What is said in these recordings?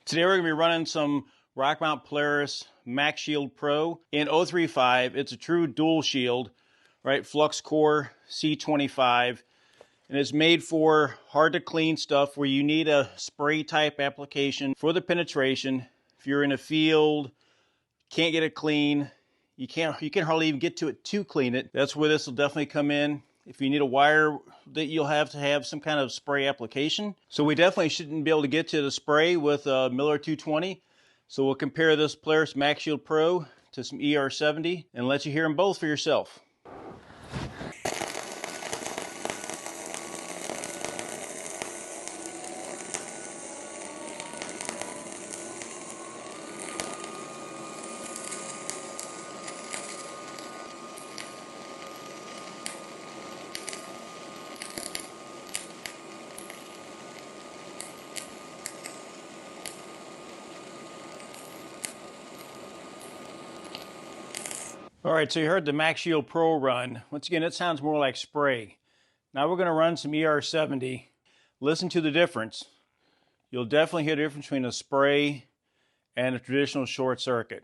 Today we're going to be running some Rockmount Polaris Max Shield Pro in 035. It's a true dual shield, right? Flux core C25. And it's made for hard to clean stuff where you need a spray type application for the penetration. If you're in a field, can't get it clean, you can hardly even get to it to clean it. That's where this will definitely come in. If you need a wire, that you'll have to have some kind of spray application. So we definitely shouldn't be able to get to the spray with a Miller 220. So we'll compare this Polaris Max Shield Pro to some ER70 and let you hear them both for yourself. All right, so you heard the Max Shield Pro run. Once again, it sounds more like spray. Now we're going to run some ER70. Listen to the difference. You'll definitely hear the difference between a spray and a traditional short circuit.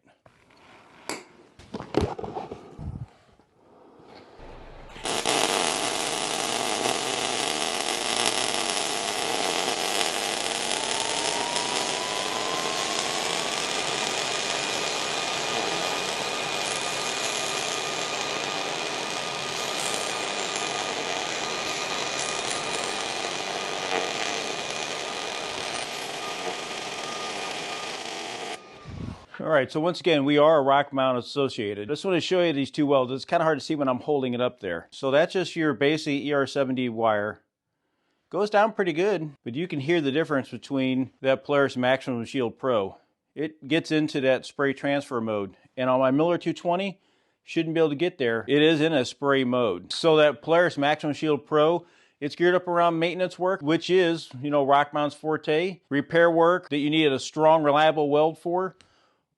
All right, so once again, we are a Rockmount associated. I just want to show you these two welds. It's kind of hard to see when I'm holding it up there. So that's just your basic ER70 wire. Goes down pretty good, but you can hear the difference between that Polaris Maximum Shield Pro. It gets into that spray transfer mode. And on my Miller 220, shouldn't be able to get there. It is in a spray mode. So that Polaris Maximum Shield Pro, it's geared up around maintenance work, which is, Rockmount's forte. Repair work that you need a strong, reliable weld for,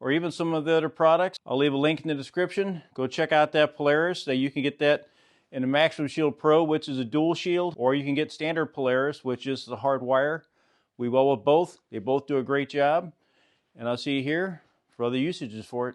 or even some of the other products. I'll leave a link in the description. Go check out that Polaris. You can get that in the Maximum Shield Pro, which is a dual shield, or you can get standard Polaris, which is the hard wire. We weld with both. They both do a great job. And I'll see you here for other usages for it.